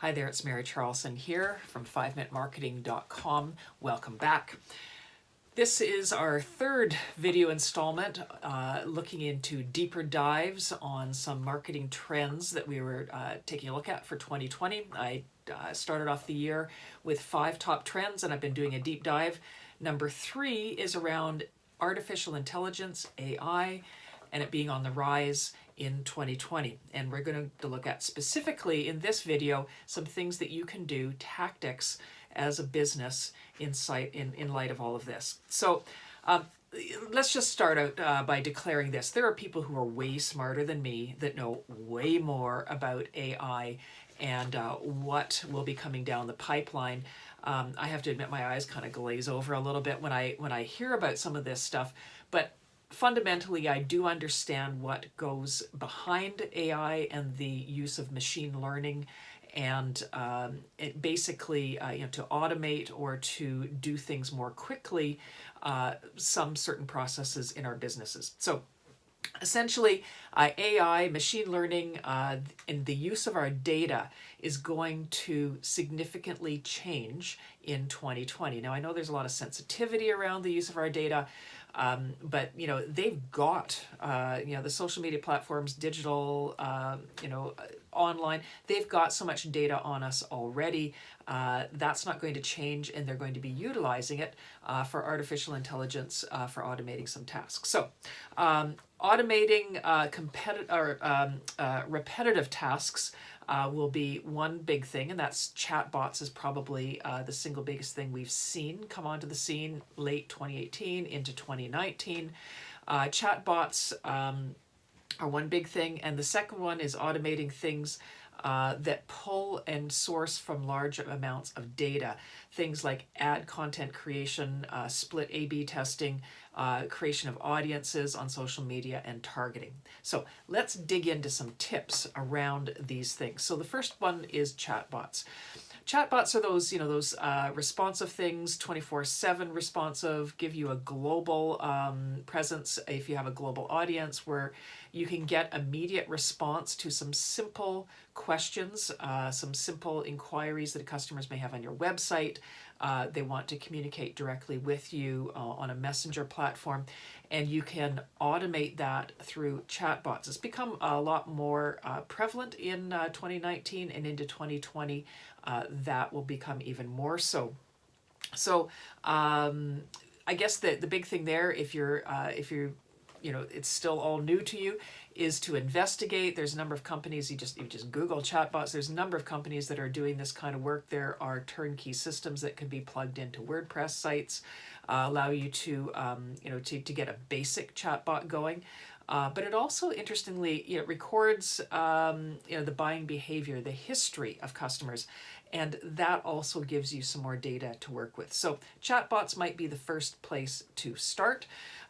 Hi there, it's Mary Charlson here from 5minutemarketing.com. Welcome back. This is our third video installment looking into deeper dives on some marketing trends that we were taking a look at for 2020. I started off the year with 5 top trends and I've been doing a deep dive. Number 3 is around artificial intelligence, AI, and it being on the rise in 2020. And we're going to look at specifically in this video some things that you can do, tactics as a business in light of all of this. So let's just start out by declaring this. There are people who are way smarter than me that know way more about AI and what will be coming down the pipeline. I have to admit my eyes kind of glaze over a little bit when I hear about some of this stuff, but fundamentally, I do understand what goes behind AI and the use of machine learning and it basically to automate or to do things more quickly, some certain processes in our businesses. So essentially, AI, machine learning, and the use of our data is going to significantly change in 2020. Now, I know there's a lot of sensitivity around the use of our data, but they've got the social media platforms, digital, online. They've got so much data on us already. That's not going to change, and they're going to be utilizing it for artificial intelligence for automating some tasks. So, automating repetitive tasks will be one big thing, and that's chatbots is probably the single biggest thing we've seen come onto the scene late 2018 into 2019. Chatbots are one big thing, and the second one is automating things that pull and source from large amounts of data. Things like ad content creation, split A/B testing, creation of audiences on social media, and targeting. So let's dig into some tips around these things. So the first one is chatbots. Chatbots are those responsive things, 24/7 responsive, give you a global presence if you have a global audience where you can get immediate response to some simple questions, some simple inquiries that customers may have on your website. They want to communicate directly with you on a messenger platform, and you can automate that through chatbots. It's become a lot more prevalent in 2019 and into 2020. That will become even more so. So I guess the big thing there, if you're it's still all new to you, is to investigate. There's a number of companies, you just Google chatbots. There's a number of companies that are doing this kind of work. There are turnkey systems that can be plugged into WordPress sites, allow you to get a basic chatbot going. But it also, interestingly, records the buying behavior, the history of customers, and that also gives you some more data to work with. So chatbots might be the first place to start.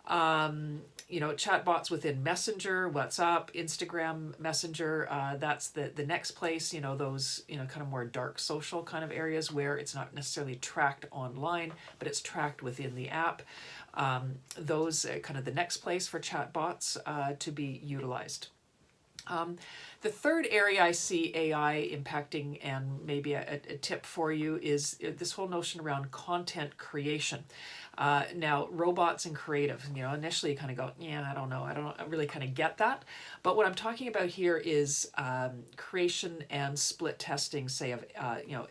Chatbots within Messenger, WhatsApp, Instagram Messenger, that's the next place, those, kind of more dark social kind of areas where it's not necessarily tracked online, but it's tracked within the app. Those kind of the next place for chatbots to be utilized. The third area I see AI impacting, and maybe a tip for you, is this whole notion around content creation. Now, robots and creative, initially you kind of go, yeah, I don't really kind of get that. But what I'm talking about here is creation and split testing, say of,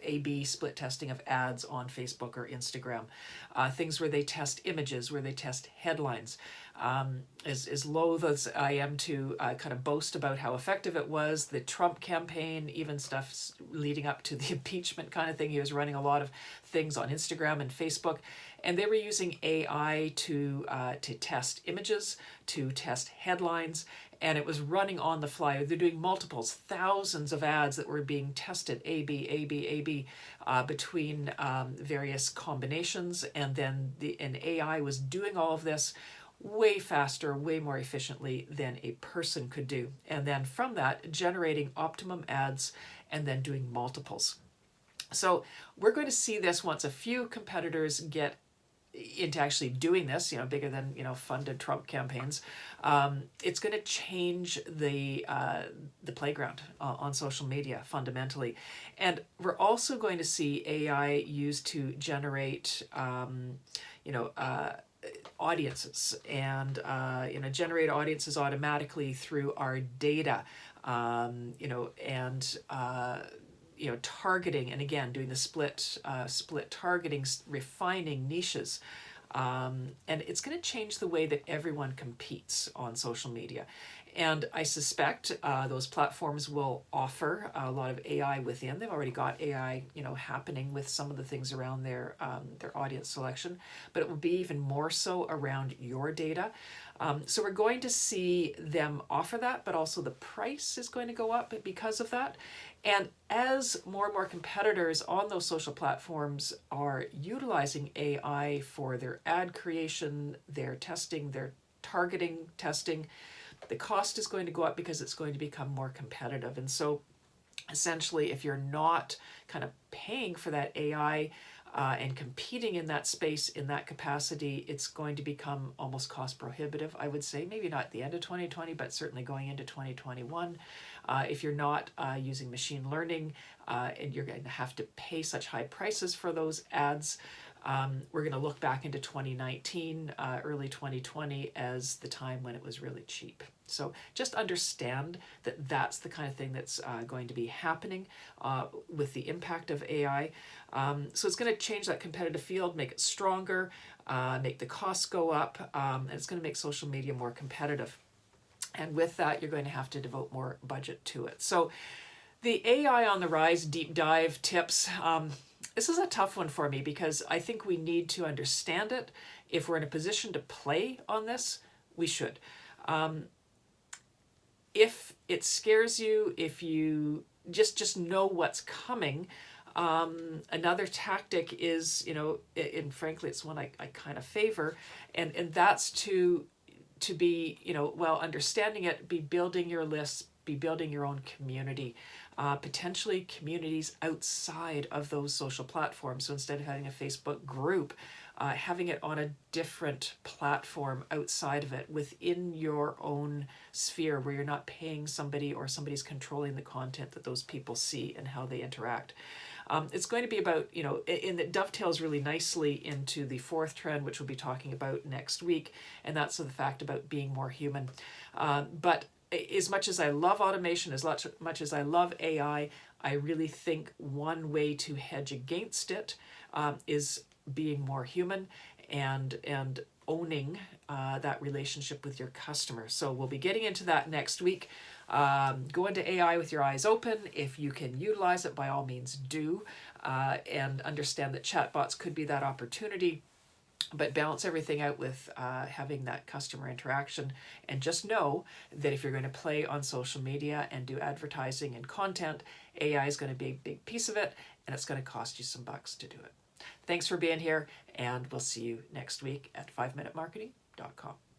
A/B split testing of ads on Facebook or Instagram. Things where they test images, where they test headlines. As loath as I am to kind of boast about how effective it was, the Trump campaign, even stuff leading up to the impeachment kind of thing, he was running a lot of things on Instagram and Facebook, and they were using AI to test images, to test headlines, and it was running on the fly. They're doing multiples, thousands of ads that were being tested, A/B, A/B, A/B, between various combinations, and then an AI was doing all of this way faster, way more efficiently than a person could do. And then from that, generating optimum ads and then doing multiples. So we're going to see this once a few competitors get into actually doing this, bigger than, funded Trump campaigns, it's going to change the playground on social media fundamentally. And we're also going to see AI used to generate, audiences and, generate audiences automatically through our data, and targeting, and again doing the split targeting, refining niches, and it's going to change the way that everyone competes on social media. And I suspect those platforms will offer a lot of AI within. They've already got AI, happening with some of the things around their audience selection, but it will be even more so around your data. So we're going to see them offer that, but also the price is going to go up because of that. And as more and more competitors on those social platforms are utilizing AI for their ad creation, their testing, their targeting testing, the cost is going to go up because it's going to become more competitive. And so essentially, if you're not kind of paying for that AI and competing in that space, in that capacity, it's going to become almost cost prohibitive, I would say. Maybe not at the end of 2020, but certainly going into 2021. If you're not using machine learning and you're going to have to pay such high prices for those ads, we're going to look back into 2019, early 2020 as the time when it was really cheap. So just understand that that's the kind of thing that's going to be happening with the impact of AI. So it's going to change that competitive field, make it stronger, make the costs go up, and it's going to make social media more competitive. And with that, you're going to have to devote more budget to it. So the AI on the Rise deep dive tips, this is a tough one for me because I think we need to understand it. If we're in a position to play on this, we should. If it scares you, if you just know what's coming, another tactic is, and frankly, it's one I kind of favor, and that's to be, while understanding it, be building your lists, be building your own community, potentially communities outside of those social platforms. So instead of having a Facebook group, having it on a different platform outside of it, within your own sphere, where you're not paying somebody or somebody's controlling the content that those people see and how they interact. It's going to be about, and it dovetails really nicely into the fourth trend, which we'll be talking about next week, and that's the fact about being more human. But as much as I love automation, as much as I love AI, I really think one way to hedge against it is being more human and owning that relationship with your customer. So we'll be getting into that next week. Go into AI with your eyes open. If you can utilize it, by all means do, and understand that chatbots could be that opportunity. But balance everything out with having that customer interaction, and just know that if you're going to play on social media and do advertising and content, AI is going to be a big piece of it, and it's going to cost you some bucks to do it. Thanks for being here, and we'll see you next week at 5minutemarketing.com.